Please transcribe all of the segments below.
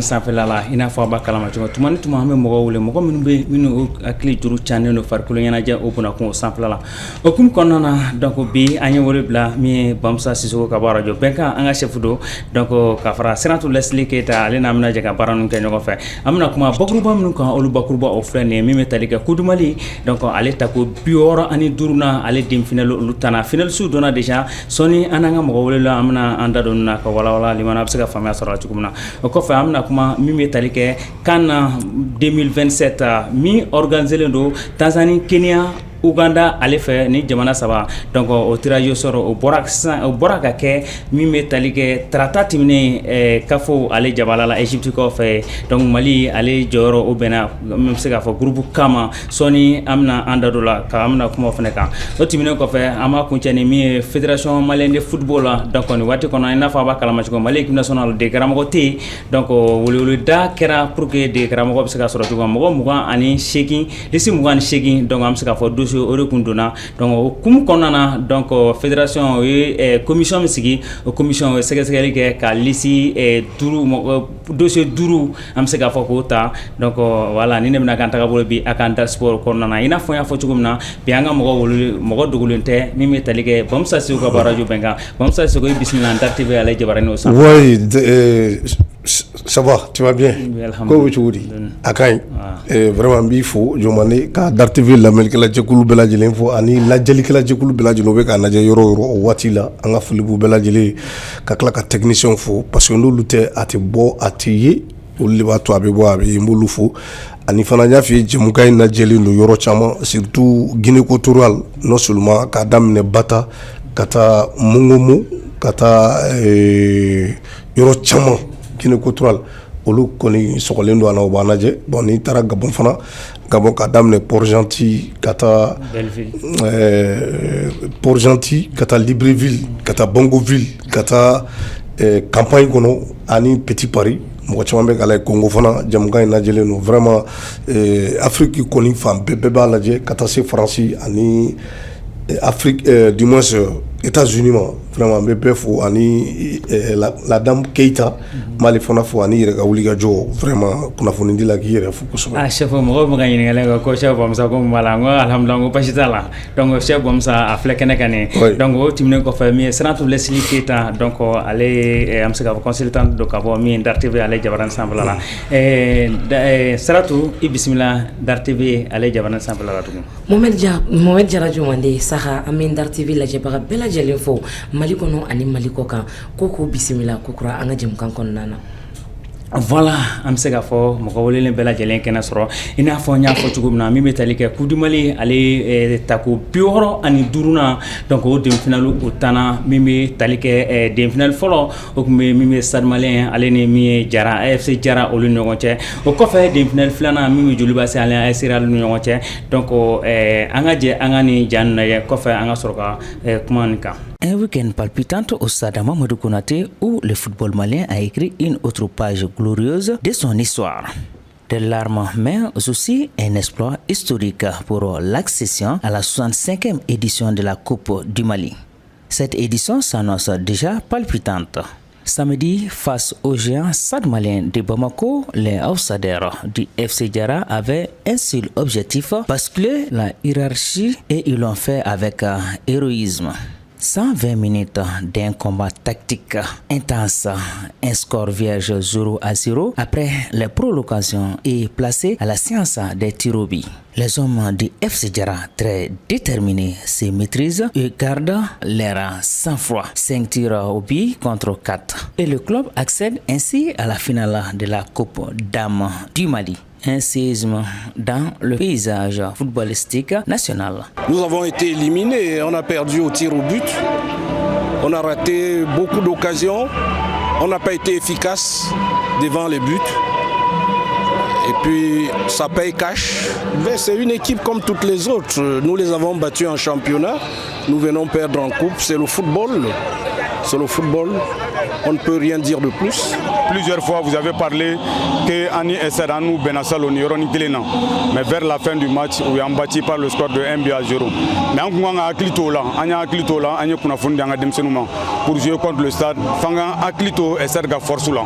sanfɛla la i n'a fɔ a b'a kalama cogo tuma ni tuma an bɛ mɔgɔw wele mɔgɔ minnu bɛ minnu hakili juru cannen don farikolo ɲɛnajɛ o kunnafoni o sanfɛla la o hukumu kɔnɔna na donc bi an ye wele bila min ye Bamusa Sisoko ka bɔ radio bɛnkan an ka chef don donc ka fara Siratu Leslie Keyita ale n'an bɛna jɛ ka baara ninnu kɛ ɲɔgɔn fɛ an bɛna kuma bakuruba minnu kan olu bakuruba o filɛ nin ye min bɛ tali kɛ Coupe du Mali donc ale ta ko 65 na ale den final olu tana final su donna déjà sɔni an n'an ka mɔgɔ wele la an bɛna an da don na ka walawala limana a bɛ se ka faamuya sɔrɔ cogo min na o kɔfɛ an bɛna kuma min bɛ tali kɛ CAN 2027 min organisé don Tanzanie, Kenya, Uganda ale fɛ ni jamana saba donc o tirage sɔrɔ o bɔra ka kɛ min bɛ tali kɛ tarata tɛmɛnen kafo ale jabala la Egypte kɔfɛ donc Mali ale jɔyɔrɔ o bɛnna n bɛ se k'a fɔ groupe K ma sɔni an bɛna an da don la ka an bɛna kuma o fana kan o tɛmɛnen kɔfɛ an b'a kuncɛ ni min ye Fédération Malienne de Football la donc nin waati kɔnɔ i n'a fɔ a b'a kalama cogo Mali équipe nationale de karamɔgɔ tɛ yen donc weleweleda kɛra pour que de karamɔgɔ bɛ se ka sɔrɔ cogo mɔgɔ 28 liste 28 donc an bɛ se k'a fɔ dossier o de kun donna donc o kumu kɔnɔna na donc fédération o ye commission min sigi o commission o ye sɛgɛsɛgɛli kɛ ka liste dossier 5 an bɛ se k'a fɔ k'o ta donc voilà ni ne bɛna kan tagabolo bi a kan da sport kɔnɔna na i n'a fɔ n y'a fɔ cogo min na bi an ka mɔgɔ dogolen tɛ min bɛ tali kɛ Bamusa Sisoko ka bɔ radio bɛnkan Bamusa Sisoko i bisimila Dar TV ale jabarani o sanfɛ. Oui, ça va, tu vas bien? Ko cogo di? A ka ɲi vraiment n b'i fo Jomane ka Dar TV lamɛnnikɛla jɛkulu bɛɛ lajɛlen fo ani lajɛlikɛla jɛkulu bɛɛ lajɛlen o bɛ k'a lajɛ yɔrɔ o yɔrɔ o waati la an ka foli b'u bɛɛ lajɛlen ka tila ka technicien fo parce que n'olu tɛ a tɛ bɔ a tɛ ye olu de b'a to a bɛ bɔ a bɛ ye n b'olu fo ani fana n y'a f'i ye jɛmukan in lajɛlen don yɔrɔ caman surtout Guinée équatoriale non seulement k'a daminɛ Bata ka taa Mongomo ka taa yɔrɔ caman Guinée équatoriale olu kɔni sɔgɔlen don a la o b'an lajɛ bon n'i taara Gabon fana Gabon ka daminɛ Port-Gentil ka taa Port-Gentil ka taa Libreville ka taa Bongoville ka taa campagne kɔnɔ ani Petit Paris mɔgɔ caman bɛ k'a lajɛ Congo fana jamukan in lajɛlen don vraiment Afrique kɔni fan bɛɛ b'a lajɛ ka taa se Faransi ani Afrique du moins États-Unis ma vraiment n bɛ bɛɛ fo ani la dame Keita m'ale fana fo ani yɛrɛ ka wuli ka jɔ vraiment kunnafoni di la k'i yɛrɛ fo kosɛbɛ. Ah chef mɔgɔw bɛ ka ɲininkali kɛ ko chef Bamusa ko mun b'a la n ko alhamdulilah n ko basi t'a la donc chef Bamusa a filɛ kɛnɛ kan nin donc o tɛmɛnen kɔfɛ min ye Siratu Leslie Keyita donc ale an bɛ se k'a fɔ consultant don ka bɔ min Dar TV ale jabarani sanfɛla la Siratu i bisimila Dar TV ale jabarani sanfɛla la tugun. Mohamed Jara Jomande saha an bɛ Dar TV lajɛbaga bɛɛ lajɛlen fo Mali kɔnɔ ani Mali kɔ kan ko bisimila ko kura an ka jɛmukan kɔnɔna na. Voilà an bɛ se k'a fɔ mɔgɔ welelen bɛɛ lajɛlen kɛnɛ sɔrɔ i n'a fɔ n y'a fɔ cogo min na min bɛ tali kɛ Coupe du Mali ale ta ko 65 na donc o demi-finale o tana min bɛ tali kɛ demi-finale fɔlɔ o tun bɛ min bɛ Stade Malien ale ni min ye Jara AFC Jara olu ni ɲɔgɔn cɛ o kɔfɛ demi-finale filanan min bɛ Joliba se ale AS Real ni ɲɔgɔn cɛ donc an ka jɛ an ka nin ja ninnu lajɛ kɔfɛ an ka sɔrɔ ka kuma nin kan. Un week-end palpitant au stade Mamadou Konaté où le football malien a écrit une autre page glorieuse de son histoire. Des larmes, mais aussi un exploit historique pour l'accession à la 65e édition de la Coupe du Mali. Cette édition s'annonce déjà palpitante. Samedi, face aux géants Stade Malien de Bamako, les outsiders du FC Jara avaient un seul objectif, basculer la hiérarchie et ils l'ont fait avec héroïsme. 120 minutes d'un combat tactique intense, un score vierge 0-0 après les prolongations et placé à la séance des tirs au but. Les hommes du FC Jara, très déterminés, se maîtrisent et gardent leur sang-froid. 5 tirs au but contre 4. Et le club accède ainsi à la finale de la Coupe Dames du Mali. Un séisme dans le paysage footballistique national. Nous avons été éliminés, on a perdu au tir au but, on a raté beaucoup d'occasions, on n'a pas été efficace devant les buts. Et puis ça paye cash. Mais c'est une équipe comme toutes les autres. Nous les avons battus en championnat, nous venons perdre en coupe, c'est le football. C'est le football. On ne peut rien dire de plus. Plusieurs fois, vous avez parlé que Ani Esser Anou Benassal Onironi Kilena. Mais vers la fin du match, où on battu par le score de 1-0. Mais on a Aklito là, on a Aklito là, on a Kunafundi en Demsenuma pour jouer contre le stade. Fanga Aklito Esser ga force là.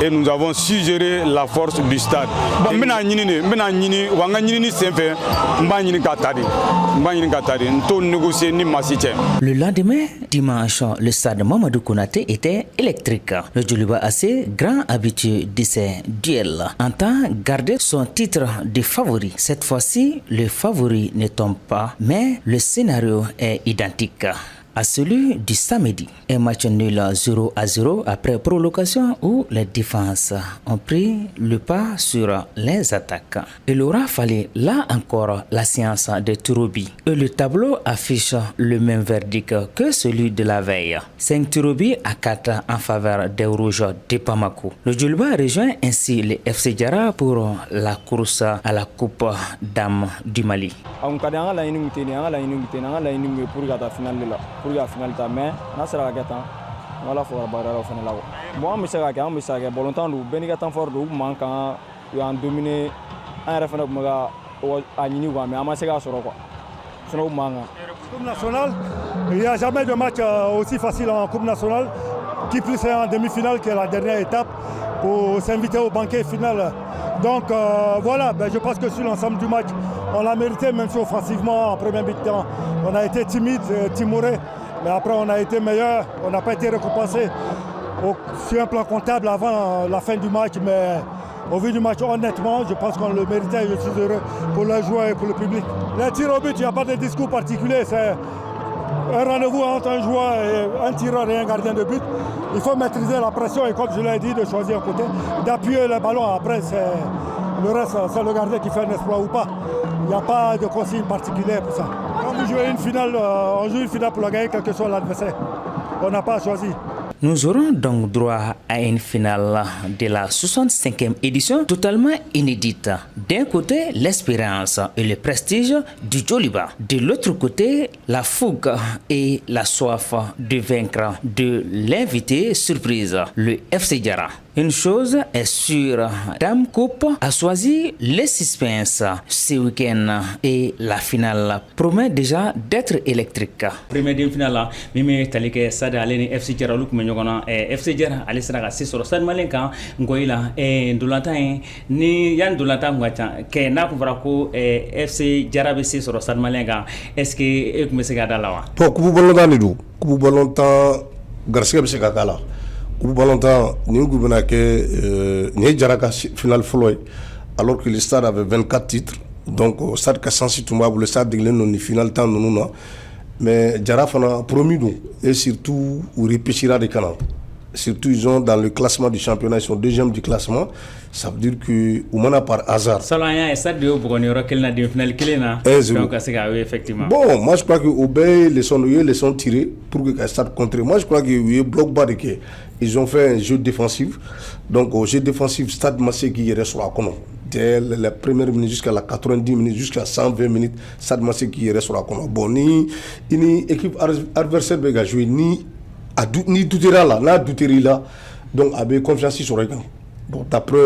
Et nous avons su gérer la force du stade. Bon, mena nyini, wanga nyini semfe, mba nyini katari, nto négocier ni masite. Le lendemain, dimanche, le stade Mamadou Konaté était électrique. Le Djoliba AC, grand habitué de ces duels, entend garder son titre de favori. Cette fois-ci, le favori ne tombe pas, mais le scénario est identique à celui du samedi. Un match nul 0-0 après prolongation où les défenses ont pris le pas sur les attaques. Il aura fallu là encore la science de Touroubi. Et le tableau affiche le même verdict que celui de la veille. 5 Touroubi à 4 en faveur des Rouges de Bamako. Le Djoliba rejoint ainsi le FC Diarra pour la course à la Coupe Dames du Mali. Pour la finale, mais na sera gata wala fo barara fana lawo bon mi sera ga volontaire du beniga fort du manquant en dominer un refana maga a nyini wa mais ama sera soro quoi sono manga. Coupe nationale, il n'y a jamais de match aussi facile en Coupe nationale qui plus est en demi-finale qui est la dernière étape pour s'inviter au banquet final. Donc voilà, je pense que sur l'ensemble du match, on l'a mérité, même si offensivement en première mi-temps, on a été timide, timoré, mais après on a été meilleur, on n'a pas été récompensé sur un plan comptable avant la fin du match, mais au vu du match, honnêtement, je pense qu'on le méritait et je suis heureux pour les joueurs et pour le public. Les tirs au but, il n'y a pas de discours particulier, c'est un rendez-vous entre un joueur, et un tireur et un gardien de but. Il faut maîtriser la pression et comme je l'ai dit, de choisir un côté, d'appuyer le ballon. Après, le reste, c'est le gardien qui fait un exploit ou pas. Il n'y a pas de consigne particulière pour ça. Quand vous jouez une finale, on joue une finale pour la gagner, quel que soit l'adversaire. On n'a pas choisi. Nous aurons donc droit à une finale de la 65e édition totalement inédite. D'un côté, l'espérance et le prestige du Djoliba. De l'autre côté, la fougue et la soif de vaincre de l'invité surprise, le FC Diarra. Une chose est sûre, Dame Coupe a choisi le suspense ce week-end et la finale promet déjà d'être électrique. Première demi-finale là, mimi talike sada aleni FC Diarra lu kuma ɲɔgɔnna FC Diarra ale sera ka se sɔrɔ stade malien kan ngoyi la ndolantan ni yan ndolantan kun ka ca kɛ n'a kun fɔra ko FC Diarra bɛ se sɔrɔ stade malien kan est-ce que e kun bɛ se ka da la wa? Bon kubu balontan de don, kubu balontan garisɛgɛ bɛ se ka k'a la. Kubu balontan nin kun bɛna kɛ nin ye Diarra ka finale fɔlɔ ye alors que le stade avait 24 titres, donc stade ka sansi tun b'a bolo, stade degelen don ni finale tan ninnu na. Mais Diarra fana promis don et surtout ou repêchera de kana. Surtout ils ont dans le classement du championnat, ils sont deuxième du classement. Ça veut dire que Oumana par hasard. Salaya et stade de Bogonioro quel n'a demi-finale kelena. Donc c'est effectivement. Bon, moi je crois que Obey les sont tirés pour que le stade contre. Moi je crois que y bloc bas de que ils ont fait un jeu défensif. Donc au jeu défensif stade Massé qui reste sur la cono. Dès la première minute jusqu'à la 90 minutes jusqu'à 120 minutes stade Massé qui reste sur la cono. Bon ni équipe adversaire va jouer ni doutera là, n'a douterie là, donc avait confiance sur les gars. Bon, d'après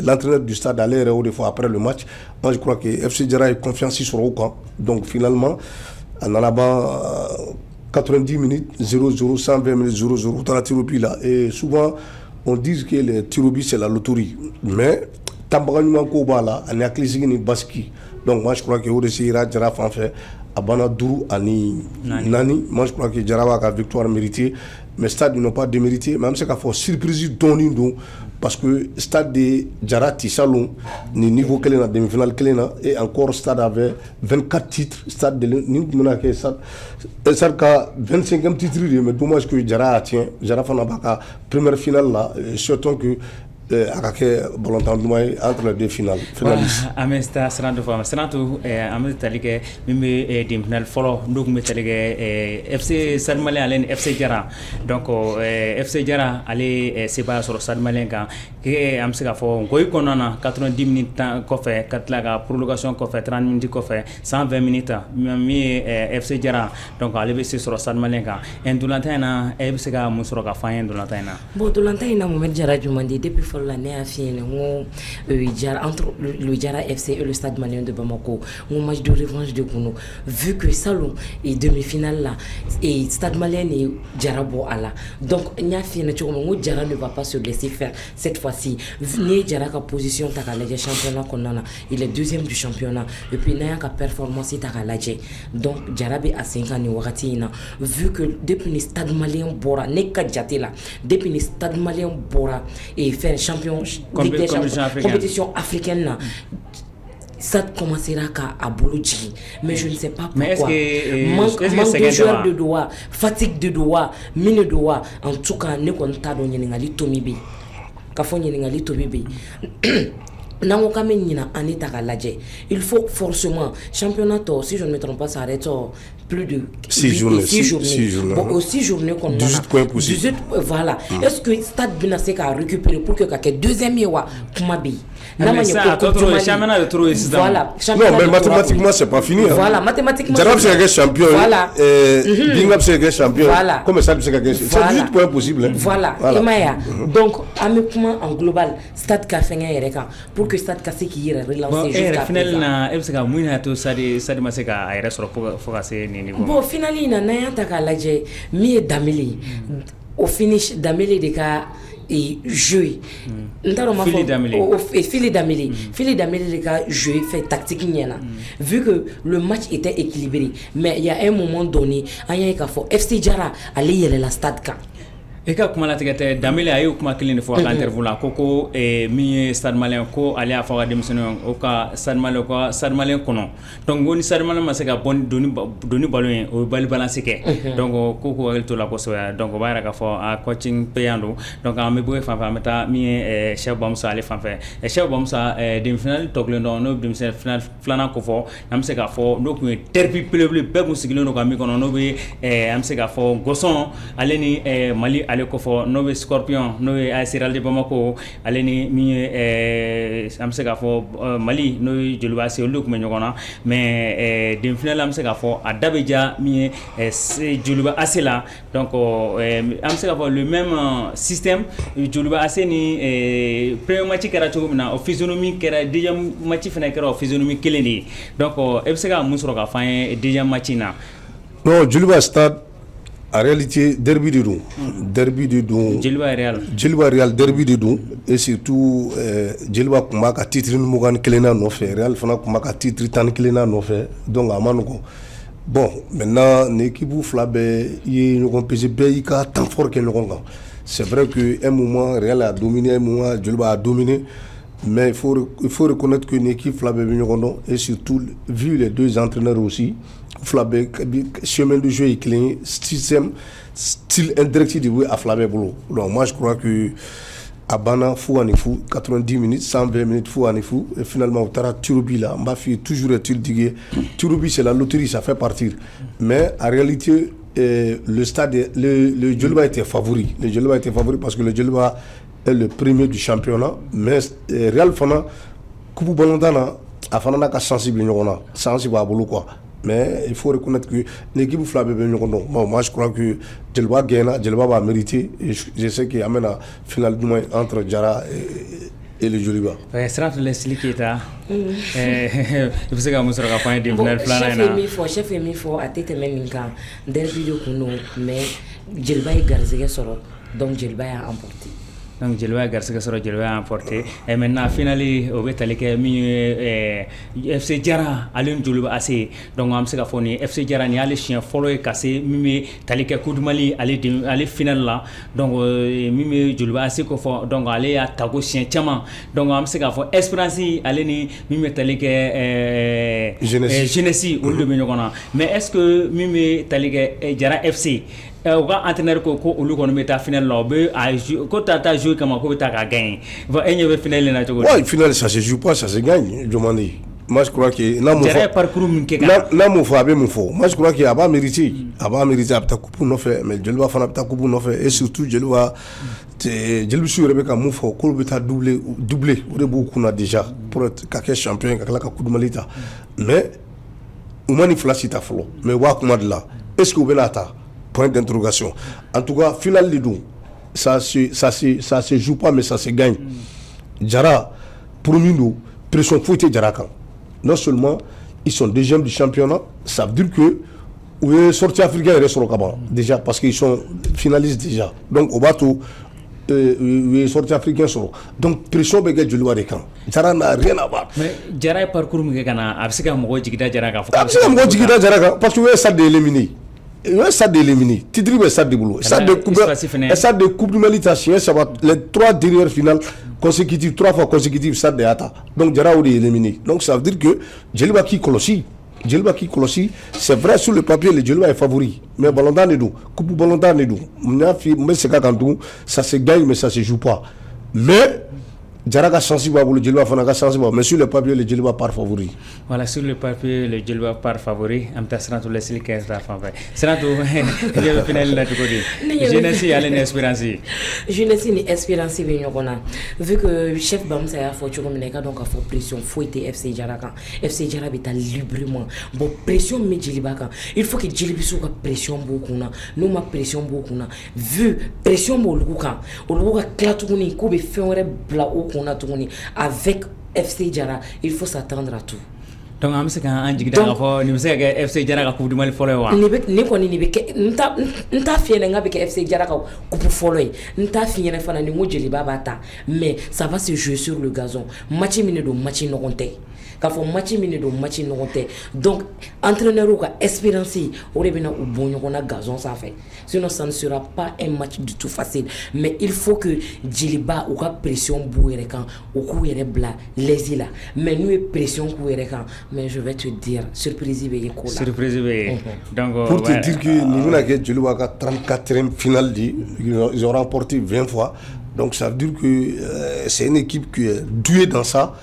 l'entraîneur du stade à l'air des fois après le match, moi je crois que FC Diarra a confiance sur le camp. Donc finalement, en allant 90 minutes, 0-0, 120 minutes, 0-0, dans la Tirobi là. Et souvent, on dit que les Tirobi c'est la loterie. Mais, Tambaganouan Koba là, on a clisé ni Baski. Donc moi je crois que Odessira Diarra en fait. Abana Dourou Ani Nani, moi je crois que Diarra a victoire méritée, mais stade n'ont pas démérité, même si il faut surprise donner parce que stade de Diarra Tissalon, ni niveau qu'elle a demi-finale et encore stade avait 24 titres, stade de Nimuna qui stade a 25e titre, mais dommage que Diarra tient, Diarra Fanabaka première finale là, surtout que a ka kɛ balontan duman ye entre les deux finalistes. An bɛ taa Sanatu fɔ Sanatu an bɛ tali kɛ min bɛ demi-finale fɔlɔ n'o tun bɛ tali kɛ FC Stade Malien ale ni FC Jara donc FC Jara ale sebaaya sɔrɔ Stade Malien kan an bɛ se k'a fɔ nkoyi kɔnɔna na 90 minutes kɔfɛ ka tila ka prolongation kɔfɛ 30 minutes kɔfɛ 120 minutes min ye FC Jara donc ale bɛ se sɔrɔ Stade Malien kan ndolantan in na e bɛ se ka mun sɔrɔ ka fɔ an ye ndolantan in na. Bon ndolantan in na Mohamed Jara Jumandi depuis fɔlɔ la ne y'a f'i ɲɛna n ko Jara entre le Jara FC et le Stade Malien de Bamako n ko match de revanche de kun don vu que salon et demi-finale là et Stade Malien ni Jara bɔ a la donc n y'a f'i ɲɛna cogo min n ko Jara ne va pas se laisser faire cette fois-ci n'i ye Jara ka position ta k'a lajɛ championnat kɔnɔna na il est deuxième du championnat et puis n'an y'a ka performance ta k'a lajɛ donc Jara bɛ a sen kan nin wagati in na vu que depuis ni Stade Malien bɔra ne ka jate la depuis ni Stade Malien bɔra et faire champion compétition africaine là ça commencera à bolo jigin mais je ne sais pas pourquoi manque de joueurs de doigts fatigue de doigts mine de doigts en tout cas ne kɔni t'a dɔn ɲininkali tomi bɛ ka fɔ ɲininkali tomi bɛ n'an ko k'an bɛ ɲina an ta k'a lajɛ il faut forcément championnat tɔ si je ne me trompe pas ça arrête plus de 6 journées. Bon, aux 6 journées qu'on a 18 points possibles. 18, voilà. Est-ce que Stade bina se ka récupérer pour que kake deuxième yewa kuma bi. Mais ça championnat de trop ici. Voilà. Non, mais mathématiquement c'est pas fini. Voilà, mathématiquement. Jarab c'est champion. Voilà. Bingap c'est champion. Voilà. Comme ça c'est 18 points possibles. Voilà. Emaya. Donc amekuma en global Stade ka fenga yereka pour que Stade ka se ki yere relancer jusqu'à final na ebseka muina to Stade ma se ka ayere soro pour se bon finally na n'an y'a ta k'a lajɛ min ye Damele au finish Damele de ka jouer n t'a dɔn m'a fɔ Fili Damele de ka jouer fait tactique ɲɛna vu que le match était équilibré mais il y a un moment donné an y'a ye k'a fɔ FC Jara ale yɛlɛla Stade kan. E ka kuma latigɛ tɛ Damele a ye kuma kelen de fɔ a ka interview la ko min ye Stade Malien ko ale y'a fɔ ka denmisɛnninw o ka Stade Malien kɔnɔ donc ko ni Stade Malien ma se ka bɔ doni balo ye o ye bali balance kɛ donc ko hakili to la kosɛbɛ donc o b'a yira k'a fɔ a coaching payant don donc an bɛ bɔ fan fɛ an bɛ taa min ye Chef Bamusa ale fan fɛ Chef Bamusa demi-finale tɔ kelen dɔn n'o bɛ demi-finale filanan ko fɔ an bɛ se k'a fɔ n'o tun ye derby belebele bɛɛ tun sigilen don ka min kɔnɔ n'o bɛ an bɛ se k'a fɔ Gosson ale ni Mali ale ko fɔ n'o bɛ Scorpion n'o ye AS Real de Bamako ale ni min ye an bɛ se k'a fɔ Mali n'o ye Joliba AS olu tun bɛ ɲɔgɔn na mais demi-finale an bɛ se k'a fɔ a da bɛ ja min ye Joliba AS la donc an bɛ se k'a fɔ le même système Joliba AS ni premier match kɛra cogo min na o physionomie kɛra deuxième match fana kɛra o physionomie kelen de ye donc e bɛ se ka mun sɔrɔ k'a fɔ an ye deuxième match in na. Non, Joliba Stade en réalité derby de don Jeliba Real derby de don et surtout Jeliba kun b'a ka titre mugan kelenna nɔfɛ Real fana kun b'a ka titre 10 kelenna nɔfɛ donc a ma nɔgɔn bon maintenant ni équipe fila bɛɛ ye ɲɔgɔn pese bɛɛ y'i ka temps fort kɛ ɲɔgɔn kan c'est vrai que un moment Real a dominé un moment Jeliba a dominé mais il faut reconnaître que l'équipe fila bɛɛ bɛ ɲɔgɔn dɔn et surtout vu les deux entraîneurs aussi Flabé chemin de jeu est clean, système style indirect de à Flabé Bolo. Donc moi je crois que à Bana fou en fou 90 minutes 120 minutes fou en fou et finalement au Tara Turubi là m'a fait toujours est-il dit Turubi c'est la loterie ça fait partir mais en réalité le stade le Joliba était favori parce que le Joliba est le premier du championnat mais Real Fana Coupe Ballon a Fana ka sensible ñona sensible à bolo quoi. Mais il faut reconnaître que l'équipe Flabé moi je crois que Djelba gagne, Djelba va mériter et je sais qu'il amène à finale du moins entre Jara et le Joliba. Sera le Silikita. Il faut que vous soyez capable de finale plan. Chef Emi fo a tete meninka derby de kuno mais Djelba est garzé solo donc Djelba a emporté. Donc Djelba Garcia sera Djelba emporté et maintenant finally au bétal que mi FC Jara alun Djoliba assez donc am se ka foni FC Jara ni ale chien follow e cassé mi talika coup de Mali aller finale là donc mi Djoliba assez ko fo donc aller à tago chien chama donc am se ka fo Espérance aller ni mi talika Genesi ou de ñokona mais est-ce que mi talika Jara FC o ka entraîneur ko olu kono meta final la be a ko ta jouer kama ko beta ka gagner va enye be final na to ouais final ça se joue pas ça se gagne je m'en dis moi je crois que na parcours min ke ka na mo fa be mo fo moi je crois que a ba mériter apta coupe no fait mais je va fana apta coupe no fait et surtout je va je le suis Rebecca mo fo ko beta doubler o de beaucoup na déjà pour être ka champion ka coupe malita mais ou mani flasita flo mais wa kuma de là est-ce que vous benata point d'interrogation en tout cas final lidou ça se joue pas mais ça se gagne Jara pour nous pression fouté Jara kan non seulement ils sont deuxième du championnat ça veut dire que oui sorti africain reste au Gabon déjà parce qu'ils sont finalistes déjà donc au bateau oui sorti africain soro donc pression be gel julwa de kan Jara n'a rien à voir mais Jara parcours mi kana absika mo jigida Jara ka parce que oui ça d'éliminer ça d'éliminer Tidri be ça de boulot ça de coupe du Malitation ça va les 3 dernières finales consécutives 3 fois consécutives ça de ata donc Jara ou éliminé donc ça veut dire que Djeliba qui Colossi c'est vrai sur le papier le Djeliba est favori mais ballon d'année do coupe ballon d'année do mais c'est quand ça se gagne mais ça se joue pas mais Jara ka sensible le Djeliba fana ka sensible mais sur le papier le Djeliba par favori voilà sur le papier le Djeliba par favori am tasran to laisser 15 la fin c'est tout le final là du côté jeunesse aller une espérance bien yokona vu que chef Bamsa ya fo choko meneka donc a fo pression faut être FC Jara beta librement bon pression me Djeliba kan il faut que Djeliba soit pression beaucoup na nous ma pression beaucoup na vu pression mo luka klatukuni ko be faire bla qu'on a tourné avec FC Jara, il faut s'attendre à tout. Donc, je sais que FC Jara a coupe du mal follow. Ni FC Jara coupe follow. Nta fini fana ni mo Djeliba bata, mais ça va se jouer sur le gazon. Match minute match no compte. Match no compte. Donc, entraîneur ou espérance au rebena ou bon on a gazon ça fait. Sinon ça ne sera pas un match du tout facile, mais il faut que Djeliba ou pression bouere kan ou couire bla les là. Mais nous pression couire kan, mais je vais te dire surprise be ko là. Surprise be. Donc pour te dire que nous na que Djeliba ka 34e finale ils ont remporté 20 fois. Donc ça veut dire que c'est une équipe qui est douée dans ça.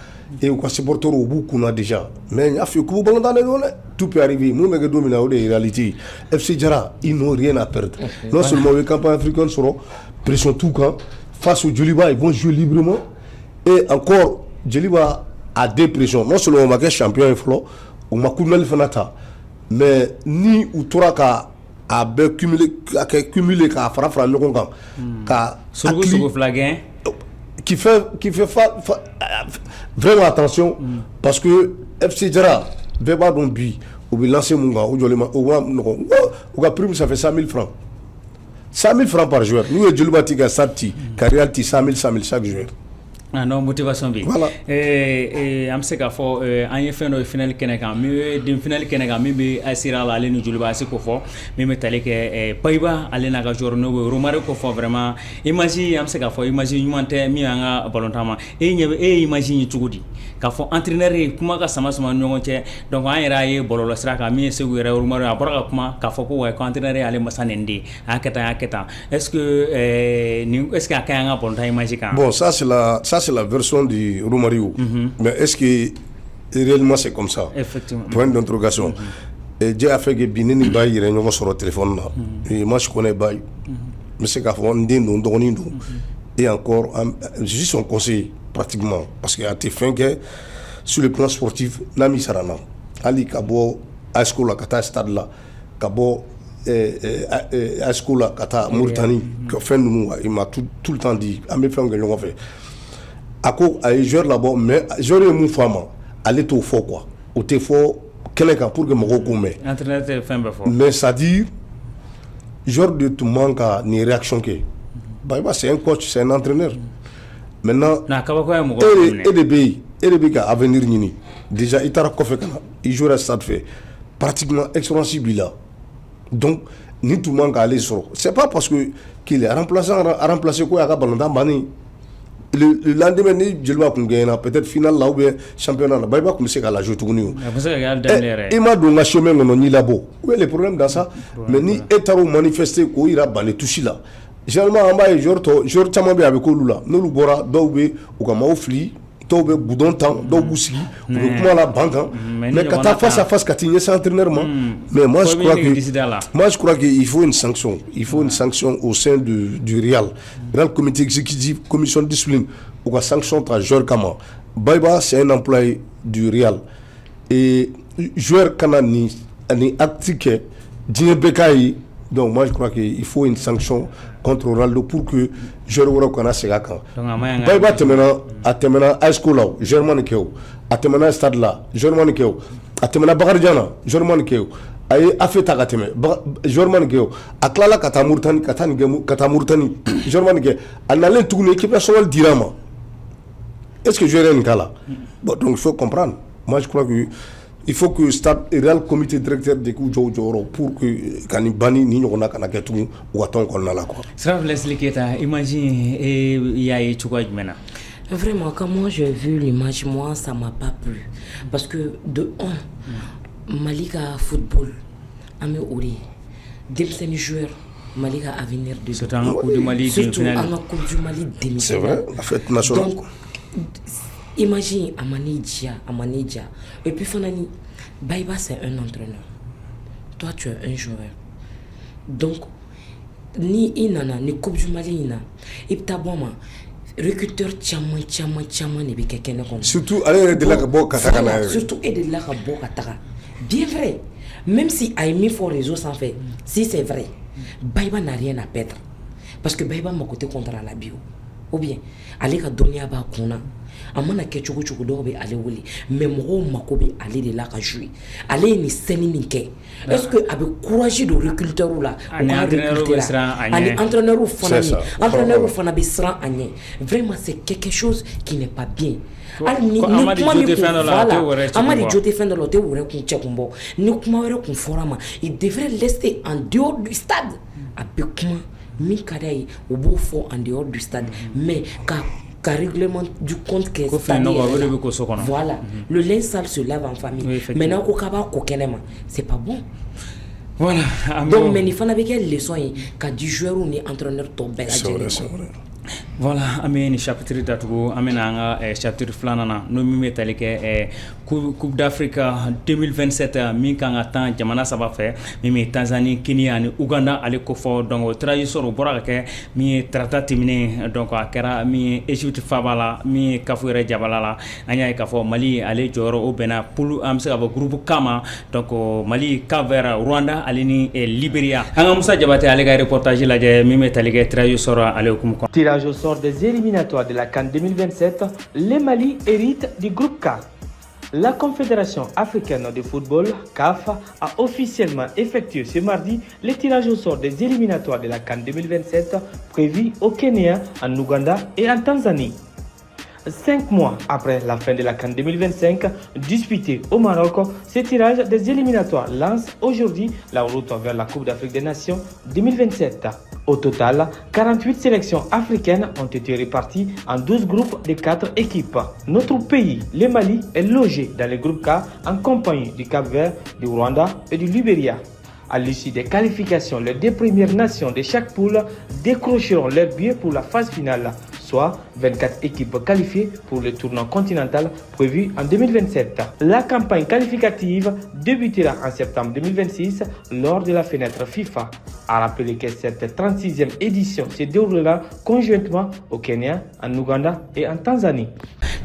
Et au supporter au bout qu'on a déjà mais il y a fait que bon dans les tout peut arriver nous mais que dominer en réalité FC Jara ils n'ont rien à perdre non seulement les campagnes africaines seront pression tout camp face au Djeliba ils vont jouer librement et encore Djeliba a des pressions non seulement on va être champion et flow on m'a cumulé fanata mais ni ou toraka a cumulé ka fara le concan ka sur flaguin qui fait vraiment attention parce que FC Jara veut pas donc bi ou bien lancer mon gars ou prime ça fait 100 000 francs 100 000 francs par joueur nous Djeliba tiga sarti Karialti 100 000 chaque joueur ah non motivation bi voilà am se ka fo an fin do final keneka mi de final keneka mi be asira la le Djeliba se ko fo mi metale ke payba ale na ga jour no romare ko fo vraiment imagine am se ka fo imagine nyumante mi anga balontama imagine tugudi ka fo entraîneur kuma ka sama nyongo che donc an era ye bololo sira ka mi se gure romare abora kuma ka fo ko wa entraîneur ale masanende aketa est-ce que akanga bolonta imagine ka bon ça c'est la version du Romario. Mais est-ce que réellement c'est comme ça? Effectivement. Point d'interrogation. Et j'ai fait que Bineni Baye réunion sur le téléphone là. Et moi je connais Baye. Mais c'est qu'à fond et encore je suis son conseiller pratiquement parce qu'il a été fin que sur le plan sportif Nami Sarana. Ali Kabo à l'école kata stade là. Kabo à l'école kata Mauritanie que fait nous il m'a tout le temps dit à me faire un gagnant fait. Ako ay joueur là-bas mais joueur mon femme aller tout fort quoi ou t'es fort quelqu'un pour que moko commet entraîneur fait un fort mais ça dit joueur de tout manque ni réaction que bah c'est un coach c'est un entraîneur maintenant na ka ko mo et de bika avenir ni déjà il t'a refait kana il joue ça fait pratiquement extensible là donc ni tout manque aller sur c'est pas parce que qu'il est remplaçant à remplacer quoi à ballon d'ambani le lendemain ni jeliba kun gagné peut-être finale là ou bien championnat là Baïba comme c'est qu'à la jouer tuguni il m'a donné un chemin on y labo où est le problème dans ça mais ni etaro manifester ko ira balé touchi là généralement en bas jour tama be avec lula no lu bora do be ou ka maufli to be boudon temps do boussi ou kuma la banque mais quand ta face à face katigné entraînement mais moi je crois qu'il faut une sanction au sein du Real comité exécutif commission de discipline ou ka sanction ta joueur kama Baïba c'est un employé du Real et joueur kana ni actique Djinbekai. Donc moi je crois qu'il faut une sanction contre Ronaldo pour que je reconnaisse ce gars. Baïba temena high school là, Germany keo, atemena stade là, Germany keo, atemena Bagardiana, Germany keo, aye afeta gateme, Germany keo, aklala katamurtani, Germany keo, analen tout une équipe nationale dirama. Est-ce que je vais rien là? Bon donc il faut comprendre. Moi je crois que il faut que le Real comité directeur de Koujou pour que Kanibani ni n'ona kana ketu ou attend qu'on a là quoi. Ça Leslie Keta, imagine il y a eu tout quoi maintenant. Vraiment quand moi j'ai vu l'image moi ça m'a pas plu parce que de Malika football amé ori des joueurs Malika avenir de c'est un coup du Mali surtout un coup du Mali demi. C'est vrai la fête nationale. Donc, imagine Amanidja et puis Fanani Baïba c'est un entraîneur, toi tu es un joueur, donc ni inana ni coupe du Mali ina iptaboma recruteur tchama ne be quelqu'un comme surtout aller de la bo kataka surtout et de la bo kataka bien vrai même si Aimi faut réseau sans fait si c'est vrai Baïba n'a rien à perdre parce que Baïba m'a côté contre la bio ou bien aller ka donia ba kuna amana ke chugu do be aller woli mais mo makobi aller de là ka jouer aller ni seni minke est-ce que avec courage de recruteur là entraîneur fana be sran anye vraiment c'est quelque chose qui n'est pas bien. Il devrait rester en dehors du stade avec moi Mikadai au beau fort en dehors du stade mais car règlement du compte que voilà le linge sale se lave en famille maintenant c'est pas bon. Voilà donc mais il faut avec quelle leçon quand du joueur ou ni entraîneur tombé voilà ameni chapitre datugo amena chapitre flanana no mi metalike Coupe d'Afrique 2027 mi kanga tan jamana saba fe mi Tanzanie Kenya ni Uganda ale ko fo donc tradition bora ke mi trata timine donc akera mi Egypte fabala mi kafure jabalala anya ka fo Mali ale joro o bena pour am sa groupe kama donc Mali Cap-Vert Rwanda ale ni Liberia anga Musa Jabate ale ga reportage la je mi metalike tradition ale kum ko tirage au sort des éliminatoires de la CAN 2027, le Mali hérite du groupe K. La Confédération africaine de football, CAF, a officiellement effectué ce mardi le tirage au sort des éliminatoires de la CAN 2027 prévus au Kenya, en Ouganda et en Tanzanie. 5 mois après la fin de la CAN 2025, disputée au Maroc, ce tirage des éliminatoires lance aujourd'hui la route vers la Coupe d'Afrique des Nations 2027. Au total, 48 sélections africaines ont été réparties en 12 groupes de 4 équipes. Notre pays, le Mali, est logé dans le groupe K en compagnie du Cap-Vert, du Rwanda et du Liberia. À l'issue des qualifications, les 2 premières nations de chaque poule décrocheront leur billet pour la phase finale, soit 24 équipes qualifiées pour le tournoi continental prévu en 2027. La campagne qualificative débutera en septembre 2026 lors de la fenêtre FIFA. À rappeler que cette 36e édition se déroulera conjointement au Kenya, en Ouganda et en Tanzanie.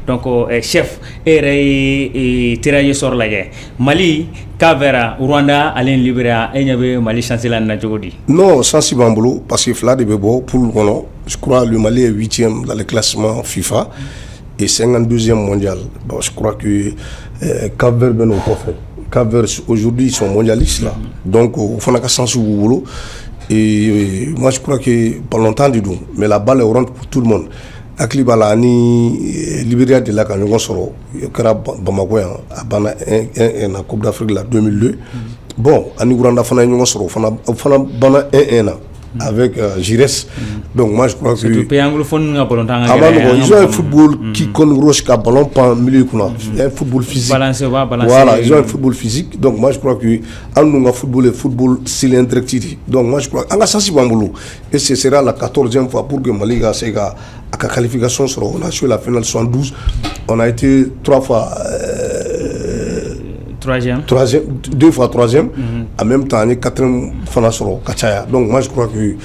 Donc, chef, tirage sur la guerre. Mali, Cap-Vert, Rwanda, Alain Liberia, et Mali chancelier na jogodi. Non, sensible en boulot, parce que Fla de Bebo, pour le moment, je crois le Mali est 8e dans le classement FIFA et 52e mondial. Bon, je crois que Cap-Vert ben au coffre. Cap-Vert aujourd'hui ils sont mondialistes là. Donc au fond la sens au boulot et moi je crois que pas longtemps du tout, mais la balle est rentre pour tout le monde. Aklibala ni Liberia de la quand on sort kara Bamako a bana en Coupe d'Afrique la 2002. Bon, ani Rwanda fana ñu soro fana bana 1-1 na. avec Gires. Donc moi je crois que pays anglophone ils ont un football qui compte roche qu'à ballon pas milieu qu'on un football physique. Voilà, ils ont un football physique. Donc moi je crois que un football est football cylindrique. Donc moi je crois que ça c'est bon et ce sera la 14e fois pour que Mali a à qualification. On a joué la finale 72. On a été 3 fois troisième, 2 fois troisième. En même temps, on est 4e finale sur Kachaya. Donc moi je crois que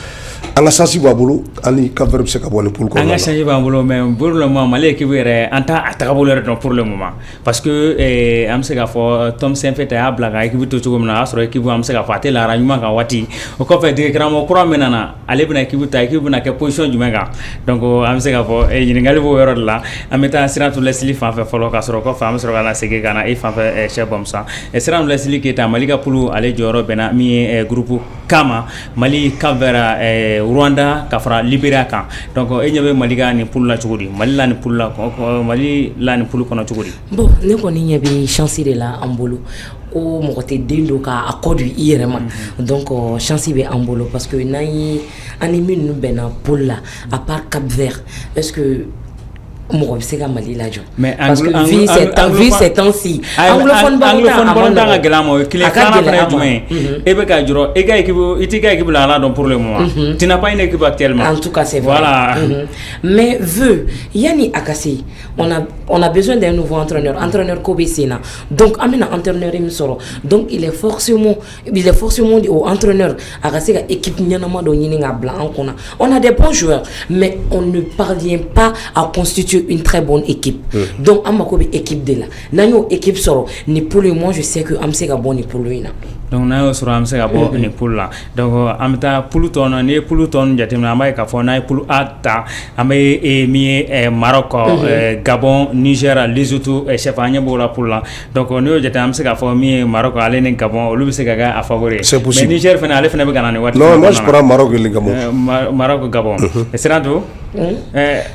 on a senti Babolo, on est capable de se caboter pour le coup. On a changé Babolo, mais pour le moment, Mali qui veut en tant que pour le moment, parce que am se gafo Tom Saint-Fait a blaga qui veut tout comme na sur qui veut am se gafo la ranyuma ka wati o ko fait directement kura menana ale bena qui veut ta qui veut na que position du mega donc am se gafo e yingali bo yoro la ameta siratu lesli fa fa folo ka sur ko fa am sur la sege kana e fa fa chef bomsa e siratu lesli qui ta Mali ka pulu ale joro bena mi groupe Kama Mali Kavera Rwanda kafra Liberia kan donc e nyabe Mali ga ni pulu la chugudi Mali la ni pulu la Mali la ni pulu kono chugudi bon ne ko ni nyabe chance de la ambolo o mo côté dendo ka accordu irema donc chance be ambolo parce que nayi anime nous bena pulu la à part Cap-Vert est-ce que mo se ga Mali la jo parce que vu ces temps-ci anglophone ba gela mo clé kana frère juin e be ka juro e ga équipe itika équipe la donc pour le moment tu n'as pas une équipe actuellement en tout cas c'est vrai voilà mais veut yani akasi on a besoin d'un nouveau entraîneur Kobe Sena donc amena entraîneur im soro donc il est forcément au entraîneur akasi ga équipe nyanama do nyini nga blanc on a des bons joueurs mais on ne parvient pas à constituer une très bonne équipe. Donc amakobi équipe de là nanyo équipe soro ni pour le moment je sais que amsega bon ni pour lui na donc na soro amsega bon ni pour là donc amta puluton ni puluton jatem na may ka fo na pulu ata amay mi Maroc Gabon Niger Lesotho chef anya bola pour là donc no jatem amsega fo mi Maroc ale ni Gabon lu bisega ga a favori mais Niger fena ale fena be ganane wat non moi je prends Maroc et le Gabon Maroc Gabon et c'est rado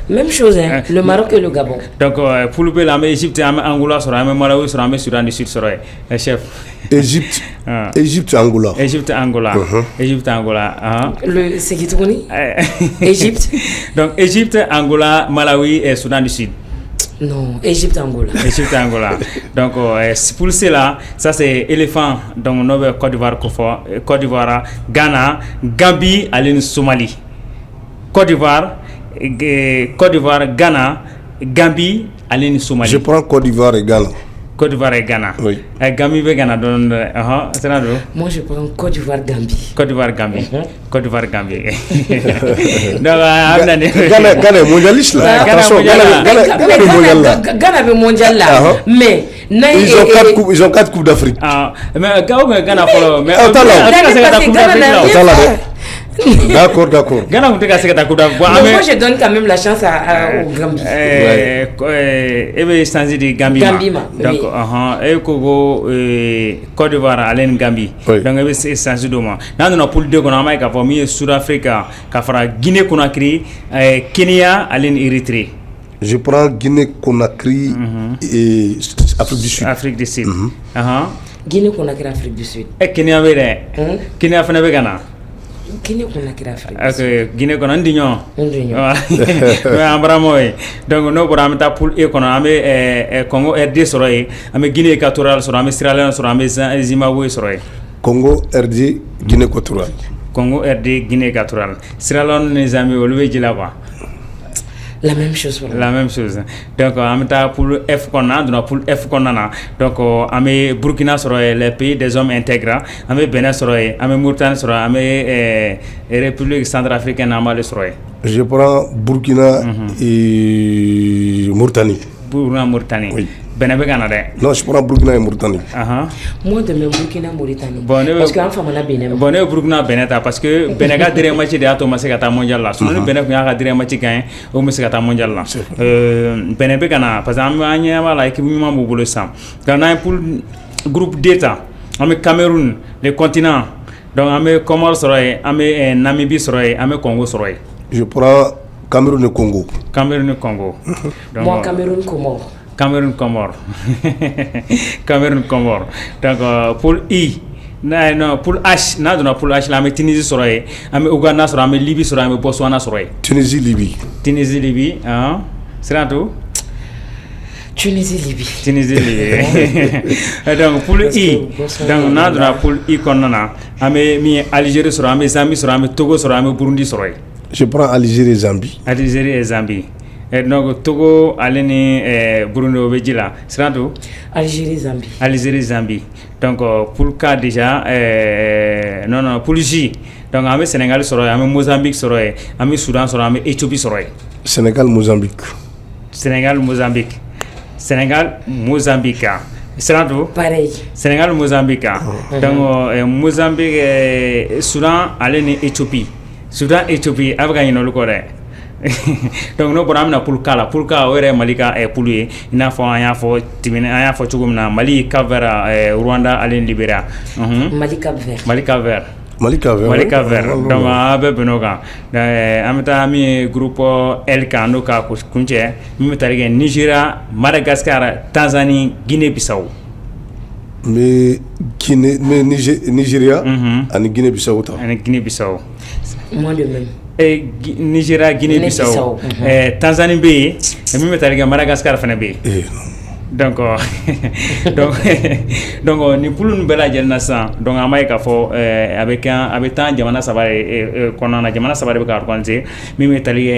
même chose hein, le Maroc et le Gabon donc pour le la Égypte Angola sur Malawi sur Soudan du Sud sur chef Égypte Angola Égypte Angola le c'est qui tourne Égypte donc Égypte Angola Malawi et Soudan du Sud. Non, Égypte Angola. Donc pour cela, ça c'est éléphant donc Nové Côte d'Ivoire, Ghana, Gambie, Aline Somalie. Côte d'Ivoire, Ghana, Gambie, Aline Somalie. Je prends Côte d'Ivoire et Ghana. Côte d'Ivoire et Ghana. Oui. Gambie et Ghana donc c'est là. Moi je prends Côte d'Ivoire Gambie. Côte d'Ivoire Gambie. Côte d'Ivoire Gambie. Donc Ghana mondialiste là. Attention Ghana est mondial là. Mais ils ont 4 coupes d'Afrique. Mais Ghana follow mais D'accord. Ghana vous t'es moi je donne quand même la chance au Gambie. Stanzi de Gambie. Donc et Côte d'Ivoire Alain Gambie. Donc c'est Stanzi de moi. Nan on pour deux qu'on a mai ka famille Sud-Africa ka fera Guinée Conakry Kenya Alain Érythrée. Je prends Guinée Conakry et Afrique du Sud. Guinée Conakry Afrique du Sud. Et Kenya vere. Kenya fana be Ghana. Guinée Conakry Afrique. Ok, Guinée Conakry Ndignon. Mais Ambramoy. Donc nous pour ameta pour e kono ame Congo RD soroy, ame Guinée Équatoriale soroy, ame Sierra Leone soroy, ame Zimbabwe soroy. Congo RD Guinée Équatoriale. Congo RD Guinée Équatoriale. Sierra Leone les amis Olivier Djilaba. La même chose. La même chose. Donc, ameta pour F konna, donc pour F konna. Donc, ame Burkina soroy les pays des hommes intègres, ame Bénin soroy, ame Mauritanie soroy, ame République centrafricaine amale soroy. Je prends Burkina et Mauritanie. Mauritanie. Oui. Bénin Ghana. Non, je prends Burkina et Mauritanie. Moi de même Burkina Mauritanie. Parce que enfin on a Bénin. Bon, Burkina Bénin parce que Bénin a direct match de ato masekata mondial là. Sinon Bénin a direct match gain au masekata mondial là. Bénin Ghana parce que anya wala équipe mi mambo bolo sam. Ghana pour groupe d'état. Ame Cameroun, le continent. Donc ame Comores soroy, ame Namibie soroy, ame Congo soroy. Je prends Cameroun et Congo. Cameroun et Congo. Moi Cameroun Comores. Cameroun Comores. Donc pour I non poule H n'a donna poule H la mais Tunisie sera am Ouganda sera am Libye sera am Botswana sera Tunisie Libye hein c'est tout Tunisie Libye donc poule I donc n'a donna poule I konnana am mi Algérie sera am Zambie sera am Togo sera am Burundi sera je prends Algérie et Zambie. Et donc Togo aleni Burundi obejila c'est tout Algérie Zambie donc pour le cas déjà non pour le J donc am Sénégal sera am Mozambique sera am Soudan sera am Éthiopie sera Sénégal Mozambique c'est tout pareil Sénégal Mozambique donc Mozambique Soudan aleni Éthiopie Soudan Éthiopie Afghanistan no lukore donc no bonam na pour ka ore malika pulu ina fo anya fo timina anya fo chugumna Mali Cap-Vert Rwanda alen Libéria Mali Cap-Vert donc abe benoga amta mi groupe El Kano ka kunche mi tarige Nigeria Madagascar Tanzanie Guinée-Bissau mais Nigeria ani Guinée-Bissau moi de même Nigeria Guinée-Bissau Tanzanie be mi metaliga Madagascar fana be donc ni pulun bela jelna sa donc amay ka fo avec temps jamana sabare konana jamana sabare be ka organiser mi metali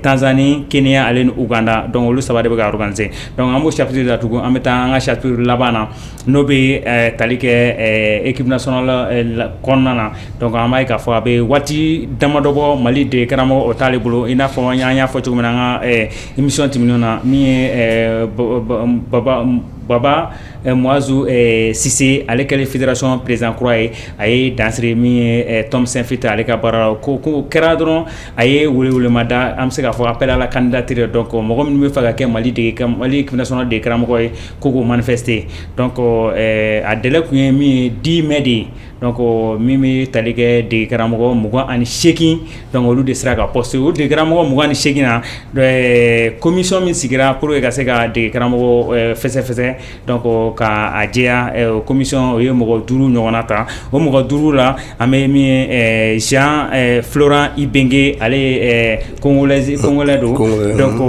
Tanzanie Kenya alen Uganda donc lu sabare be ka organiser donc amo chapitre da tugo ameta nga chapitre labana no be talike équipe nationale konana donc amay ka fo abe wati damadobo Mali de karamo o talibulo ina fo nya fo tugumna nga émission timinona mi Baba Moazou Cissé avec la fédération président Croix aye dansri mi Tom Saint-Fit avec bara ko keradron aye wule mada am se ka fo appel à la candidature donc mo mi me faga ke Mali équipe nationale de kram ko manifester donc a délai ku mi 10 mai donc mimi talike de karamogo mugo ani cheki donc olu de sera ka poste o de karamogo mugo ani cheki na commission min sigira pour que se ka de karamogo fese donc ka ajea commission o ye mugo duru nyonata o mugo duru la amemi Jean Florent Ibenge ale congolais do donc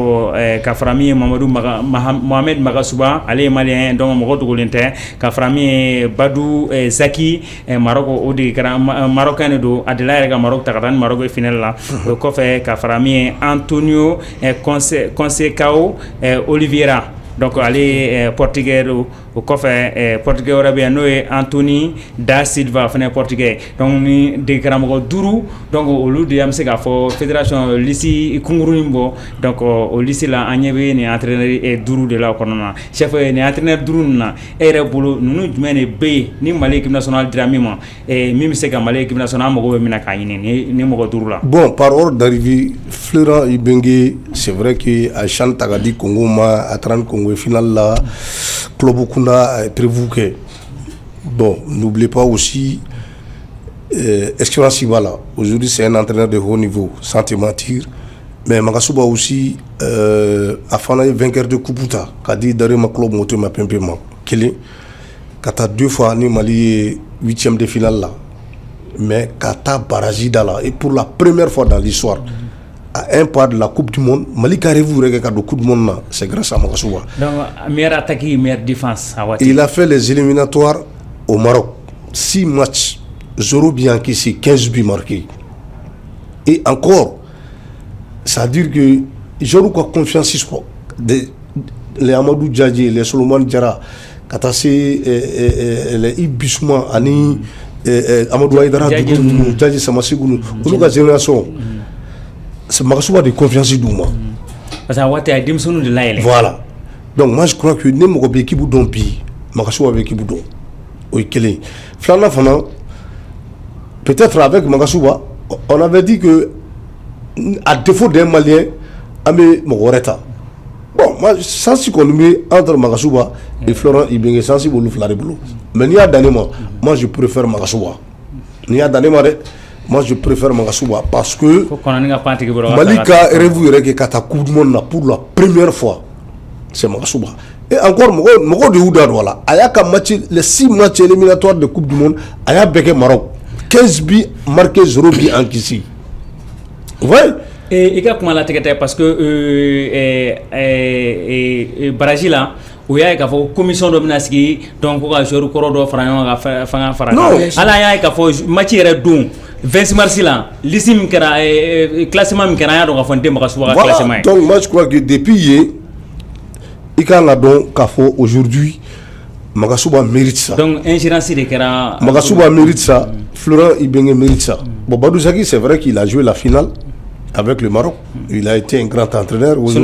ka frami Mamadou Mohamed Magasuba ale malien donc mugo dugolente ka frami Badou Zaki Maroc o de marocain do adela ga Maroc takatan Maroc final la ko fe ka farami Antonio Consecao Oliveira donc ali portugais o ko fe portugais arabien no Anthony da Silva fene portugais donc ni de karamo duru donc o lu de am se ga fo fédération lisi kungurumbo donc o lisi la anyebe ni entraîneur et duru de la konona chef ni entraîneur duru na ere bolo nunu jumene be ni Mali équipe nationale dramima et mimi se ga Mali équipe nationale mo go mina kayini ni mo go duru la bon par ordre d'arrivée Florent Ibenge c'est vrai que à Chantagadi Congo ma à 30 Congo final là club Kunda est prévu que bon n'oubliez pas aussi Espérance Sibala aujourd'hui c'est un entraîneur de haut niveau sans te mentir mais Magasuba aussi a fait vainqueur de Kuputa qu'a dit derrière ma club moto ma pimpement qu'il kata 2 fois ni Mali 8e de finale là mais kata Barazida là et pour la première fois dans l'histoire à un pas de la Coupe du Monde, Mali Carrevou regarde la Coupe du Monde, c'est grâce à Magasuba. Donc, meilleur attaque, meilleure défense. Il a fait les éliminatoires au Maroc. 6 matchs, 0 bien qu'ici, 15 buts marqués. Et encore, ça veut dire que j'ai eu confiance ici. Les Amadou Djadji, les Solomon Diarra, Katassé, les Ibissouma, Ani, Amadou Aïdara, Djadji Samassigounou, toute la génération. C'est Magasuba de confiance d'Ouma. Parce que a démissionné de l'aile. Voilà. Donc moi je crois que ne mo be kibu don pi Magasuba avec kibu don. O ikele. Flana fana peut-être avec Magasuba on avait dit que à défaut d'un Malien amé Mogoreta. Bon moi sans si qu'on met entre Magasuba et Florent Ibenge sans si bolu flare bolo. Mais ni a danema moi je préfère Magasuba. Ni a danema moi je préfère Magasuba parce que Malika Revu Kata Coupe du Monde pour la première fois c'est Makasuba. Et encore, Mogo de Ouda, voilà. Ayaka match, les 6 matchs éliminatoires de Coupe du Monde, Aya Beke Maroc. 15 buts marqués, 0 buts encaissés. Ouais. Et comment la tête parce que Brésil là, où il y a une commission de Minaski, donc on a joué au corridor Fara. Non. Alors il y a une matière d'où 20 mars là, l'ici classement Mikara donc on fait Makasuba classement. Donc moi je crois que depuis hier, il y a donc Kafo aujourd'hui. Makasuba mérite ça. Donc, ingérence de Kera. Makasuba mérite ça. Florent Ibenge mérite ça. Bon, Badou Zaki, c'est vrai qu'il a joué la finale avec le Maroc. Il a été un grand entraîneur. C'est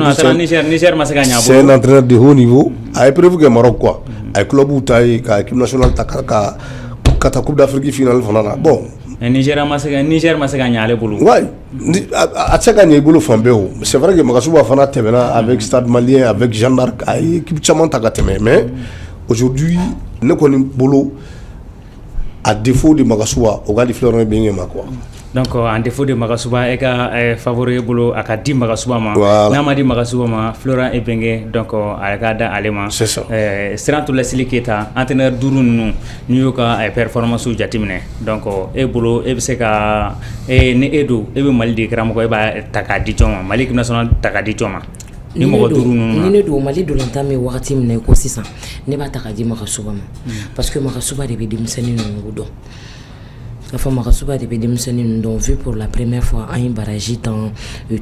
un entraîneur de haut niveau. Il a prévu que le Maroc, quoi. Avec le club où il a l'équipe nationale, la Coupe d'Afrique finale. Bon. Niger m'a gagné à l'éboulot. Ouais. À chaque année, il c'est vrai que Makasuba a fait avec Stade Malien, avec Jeanne d'Arc, avec l'équipe de mais aujourd'hui, nous connaissons Bolo à défaut de Makasuba, au gars de Florent Ibenge quoi. Donc en défaut de Makasuba, il a favori Bolo à Kadi Makasuba. Namadi Makasuba, Florent Ibenge, donc à Gada Allemand. C'est ça. C'est tout le siliketa, entraîneur Dourounou, New York a performance au Jatimine. Donc Bolo, Ebseka, Edo, Ebe Maldi Kramoko, Eba Takadi Joma, Malik National Takadi Joma. Ni ne do Mali do lantame wakati mne ko sisan ne ba taka di Makasuba parce que Makasuba de be demisani no do Enfin, Makasuba de Bédémissani nous ont vu pour la première fois à un barrage dans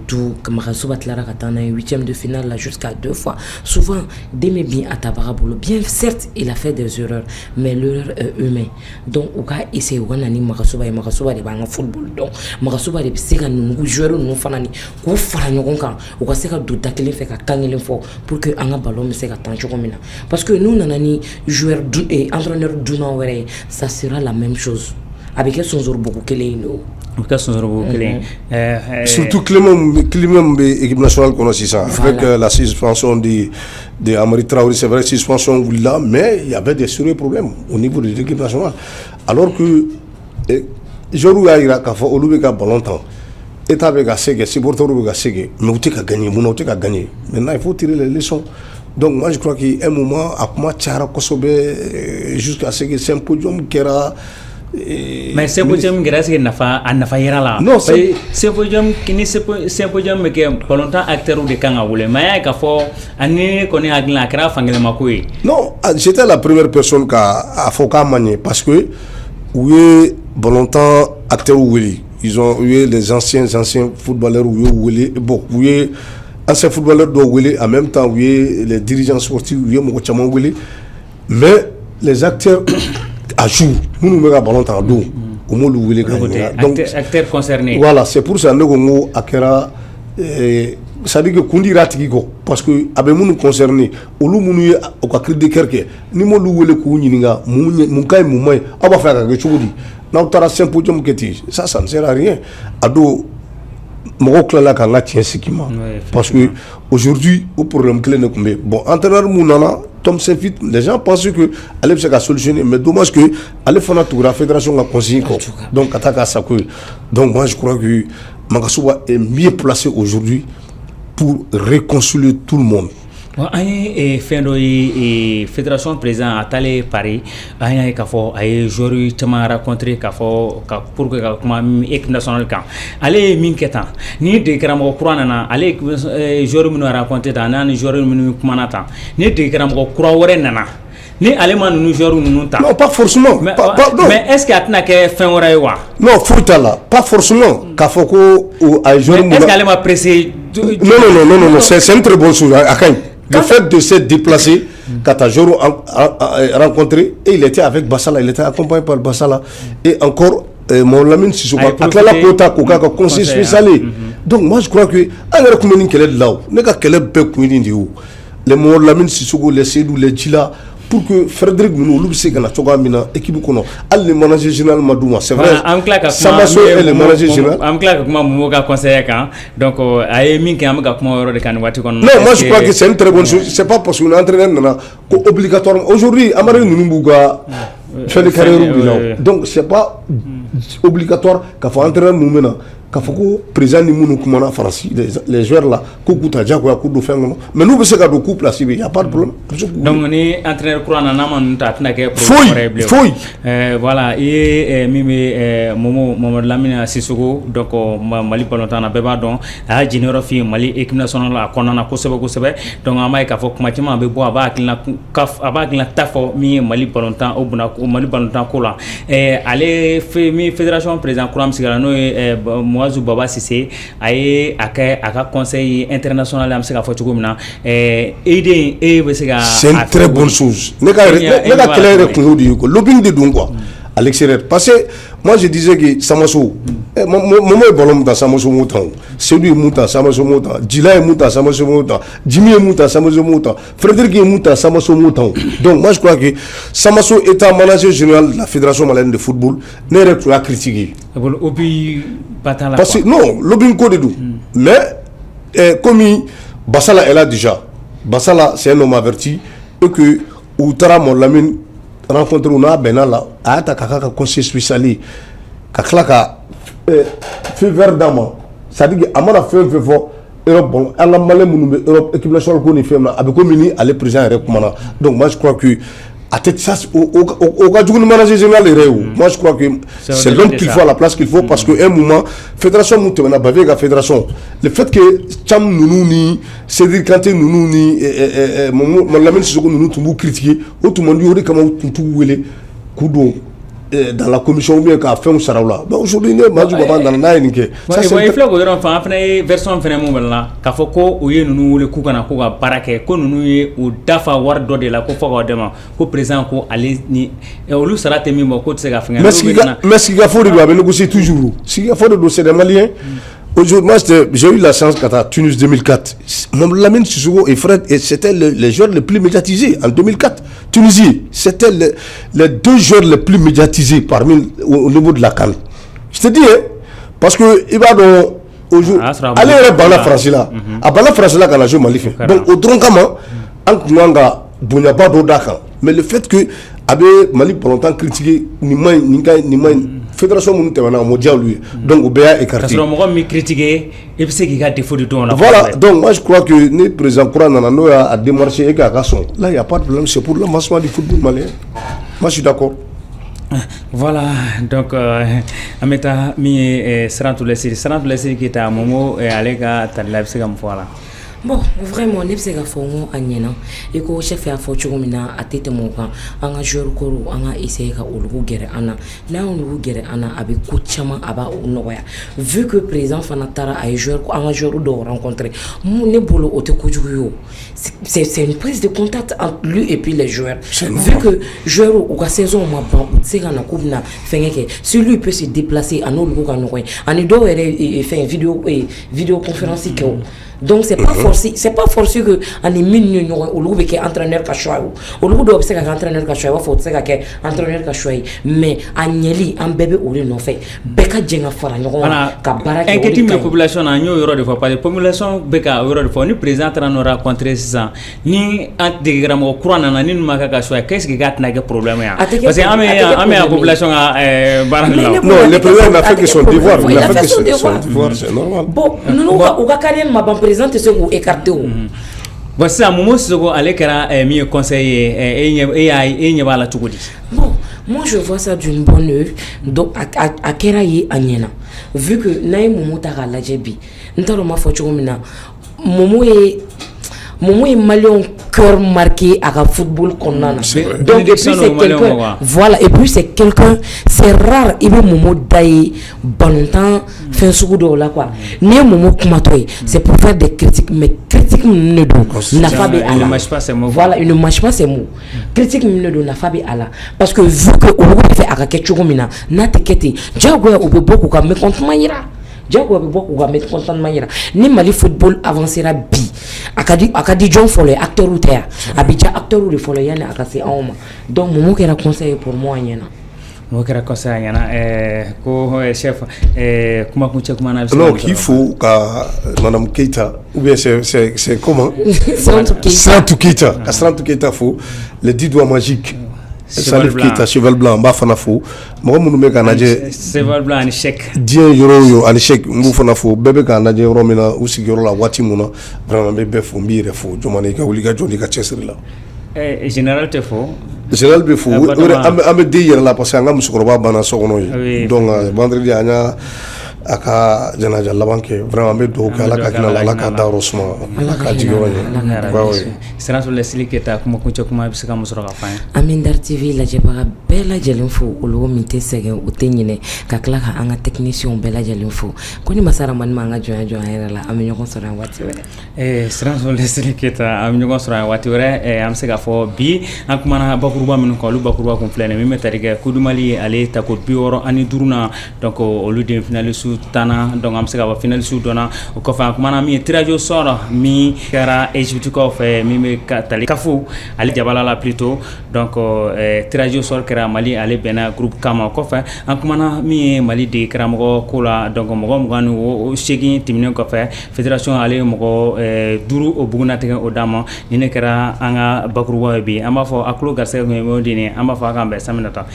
tout. Makasuba Tlara Katana, 8e de finale là jusqu'à 2 fois. Souvent, Deme bien à Tabarabolo. Bien, certes, il a fait des erreurs, mais l'erreur est humaine. Donc, on a essayé de gagner Makasuba et Makasuba de Banga football. Donc, Makasuba de Sega nous joueurs nous fanani. Qu'on fera nous quand on a Sega douta qu'il fait qu'à gagner l'info pour que un ballon me Sega tant comme ça. Parce que nous, nanani joueurs et entraîneurs d'Unawere, ça sera la même chose. Avec son jour beaucoup surtout Clément équipe nationale qu'on a ça avec la suspension de Amari Traoré, c'est vrai suspension là, mais il y avait des sérieux problèmes au niveau de l'équipe nationale alors que Jorou Aïra Kafa Olubeka pendant longtemps état avec Assege supporter avec Assege mais on a gagné maintenant il faut tirer les leçons. Donc moi je crois qu'à un moment à comment Tchara Kosobe jusqu'à ce que c'est un podium qui era. Mais c'est podium grâce à Nafa Yerala. Non, c'est podium qui n'est c'est podium mais qui est pas longtemps acteur de Kangaoule. Mais il y a année qu'on est à la craft en Makoui. Non, j'étais la première personne qui a fait Kamani parce que oui, bon longtemps acteur Willy. Ils ont eu les anciens footballeurs Willy. Bon, oui. Anciens footballeurs de Willy, en même temps, oui, les dirigeants sportifs, oui, Mokochaman Willy. Mais les acteurs ajoutent, nous nous mettons ballon en dos, au moins le Willy. Donc, acteurs concernés. Voilà, c'est pour ça que nous avons ça dit que Kundi Ratigiko, parce que avec nous concernés, au lieu de au cas de quelqu'un, ni moi le Willy Kouninga, Moukai Moumai, on va faire quelque chose. Nous avons un simple podium qui ça ne sert à rien. Ado parce que aujourd'hui au problème clé n'est bon entraîneur Mounana Tom Saint-Fit les gens pensent que allez se solutionner mais dommage que allez faire la fédération a consigné donc attaque à ça donc moi je crois que Makasuba est mieux placé aujourd'hui pour réconcilier tout le monde. Et fin de fédération président à Talé Paris, il y a joueur qui m'a rencontré pour que l'équipe nationale quand allez minketan ni de gramo croana allez joueur nous rencontré dans joueur nous manata ni de gramo croire nana ni allemand nous joueur nous ta non pas forcément mais est-ce qu'il y a que fin orewa non faut là pas forcément kafoko ou à joueur est-ce qu'elle m'a pressé non c'est une très bonne chose le fait de se déplacer, Katajoro a rencontré et il était avec Bassala, il était accompagné par Bassala et encore mon Lamine Sissoko, Atlala Kota Koka, conseiller spécial. Donc moi je crois que alors que nous sommes là, nous sommes les mon Lamine Sissoko, les Sédou, les Djila, pour que Frédéric Mounou, l'Ubsega, Chogamina, équipe qu'on a, le manager général Madouma, c'est vrai. Samasso est le manager général. Donc, non, moi je crois que c'est une très bonne chose. C'est pas parce qu'on est entraîneur obligatoirement. Aujourd'hui, Amari Noumbouga fait des carrières. Donc, c'est pas obligatoire qu'il faut entraîner nous maintenant. k'a fɔ ko président ni minnu kumana faransi les joueurs là ko k'u ta diyagoya k'u don fɛn kɔnɔ mais n'u bɛ se ka don k'u place bɛ y a pas de problème. donc ni entraîneur kura nana ma ninnu ta a tɛna kɛ problème wɛrɛ bilen. foyi voilà i ye min bɛ Mamadu Lamini Sisoko donc Mali balontan na bɛɛ b'a dɔn a y'a jɛniyɔrɔ f'i ye Mali équipe nationale a kɔnɔna na kosɛbɛ donc an b'a ye k'a fɔ kuma caman a bɛ bɔ a b'a hakilina ta fɔ min ye Mali balontan o Mali balontan ko la ale min fédération président kura min sigila n'o ye Mouazou Baba Cissé a ye a ka conseil international an bɛ se k'a fɔ cogo min na bɛ se ka. c'est une très bonne chose ne ka kɛlɛ yɛrɛ kun y'o de ye quoi lobbying de don quoi à l'extérieur parce que moi je disais que Samasso Momo est ballon dans Samasso Moutan Seydou est Moutan Samasso Moutan Djila est Moutan Samasso Moutan Jimmy est Moutan Samasso Moutan Frédéric est Moutan Samasso Moutan. Donc moi je crois que Samasso étant manager général de la Fédération malienne de football n'est pas critiqué parce que non lobbying code de mais comme Bassala est là déjà. Bassala c'est un homme averti et que Outara Molamine rencontre una benala a ta kaka conseil spécial ka klaka fait vert dama ça dit que amana fait fo Europe bon ala malais munu Europe équipe nationale ko ni fait na abiko mini aller président rekumana. Donc moi je crois que à tête ça au cas du manager général moi je crois que c'est l'homme qu'il faut à la place qu'il faut parce que un moment fédération mutena bavé ga fédération le fait que Cham Nounouni Cédric Kanté Nounouni mon Lamine Sissoko Nounou tout critiquer tout le monde y aurait comment tout wele kudo dans la commission ou bien qu'a fait un saraoula. Aujourd'hui, Majou Baba dans la Nike. Ça c'est. Il faut que l'on fasse une version finalement là. Qu'a fait quoi ou y nous le coup qu'on a quoi barake, qu'on nous ou dafa wardo de la cofa wadema, qu'au présent qu'on allait ni et au lieu sera tenu mon côté c'est qu'à mais ce qu'il a faut de doit négocier toujours. Ce qu'il a faut de dossier des Maliens. Aujourd'hui, moi, j'ai eu la chance qu'à Tunis 2004. Lamine Sissoko et Fred, et c'était les joueurs les plus médiatisés en 2004. Tunisie, c'était les deux joueurs les plus médiatisés parmi au niveau de la CAN. Je te dis, hein, parce que il va dans aujourd'hui, allez à Bala France là, à Bala France là, quand a joué Mali. Donc au Dronkama, en Kouanga, Bounyaba Dodaka. Mais le fait que Abe Mali pour longtemps critiqué ni fédération mondiale lui donc Obéa écarté. Et puis qu'il y a des défauts de tout. Voilà, donc moi je crois que le président Kouran a démarché et qu'à son. Là il n'y a pas de problème, c'est pour l'avancement du football malien. Moi je suis d'accord. Voilà, donc Ameta mi Sarantou Lessiri qui est à Momo et Alega Tadlab Segam voilà. Bon, vraiment, ne sais pas si on a et que chef a fait à tête mon camp, on a joué on a essayé Anna. Là, on Anna avec Kouchama Aba ou Noya. Vu que président Fanatara a joué, on a joué ou rencontré, mon ébolo au Tekoujuyo. C'est une prise de contact entre lui et puis les joueurs. Vu que joueur ou la saison, c'est qu'on a couvert, si lui peut se déplacer à nos locaux, on est deux et fait une vidéoconférence. Donc c'est pas forcé que on est minute au lieu que entraîneur cachois au lieu de c'est entraîneur cachois faut c'est que entraîneur cachois mais agneli un bébé au lieu non fait beka jenga fara nyoko ka baraka inquiétude la population a nyo euro de fois pas la population beka euro de fois ni président on aura rencontré ça ni entre des grammes au courant na ni maka cachois qu'est-ce qui gâte na que problème parce que amé la population non le président n'a fait que son devoir il a fait que son devoir c'est normal bon nous au Kakarien m'a présente ce que écarté ou voici un moment ce que aller kera mieux conseiller et la tugudi. Bon, moi je vois ça d'une bonne heure donc à keraye anyena vu que naï momo ta la jebi ntaro ma focho mina momo est malien cœur marqué à la football qu'on a. Donc et puis c'est quelqu'un voilà et puis c'est quelqu'un c'est rare il veut momo d'ailleurs balontan fin secours là quoi né momo kumatoy c'est pour faire des critiques mais critique ne do n'a pas be ala voilà il ne mange pas ces mots critique ne do n'a pas be ala parce que vu que on fait à quelque chose mina na tekete jago o be beaucoup comme me compte maïra jago be beaucoup comme me compte maïra ni Mali football avancera bi akadi John Foley acteur ou terre abidja acteur ou le Foley yana akasi auma donc momo qui ra conseil pour moi yana mo kera conseil yana ko chef comment non qu'il faut ka madame Keita ou bien c'est comment Santou Keita faut les 10 doigts magiques Salif Keita cheval blanc ba fana fo mo munu be kanaje cheval blanc ani chèque dien yo ani chèque mbu fana fo bebe kanaje romina usigiro la wati muna vraiment be fo mbire fo jomane ka wuli ka joni ka chesri la général te fo général be fo ambe de yer la parce que ngam sukoroba bana sokono yi donc vendredi anya aka janaja labanke vraiment be do kala ka kina la ka daro suma ka jigo wani sera sur les Keita kuma kunche kuma bi sika musoro ka fa Amin Dar TV la jeba bela jelen fo olo minte sege o tenyine ka kala ka anga technicien bela jelen fo koni masara man manga joya joya la am nyoko sora wati wore sera sur les Keita am nyoko sora wati wore am sega fo bi an kuma na bakuruba min ko lu bakuruba ko flene mi metarige kudumali ale ta ko bioro ani duruna donc olu de finaliste tana donc am sega ba finaliste dona ko fa kuma na mi tirajo sora mi kara Egypte ko fe mi me katali kafu ali jabala la plutôt donc tirajo sor kara Mali ale bena groupe kama ko fa an kuma na mi Mali de kara mo ko la donc mo ngani o shegi timne ko fa fédération ale mo duru o buguna tege o dama ni ne kara anga bakruwa bi amba fo aklo garse ko mo dine amba fa kambe saminata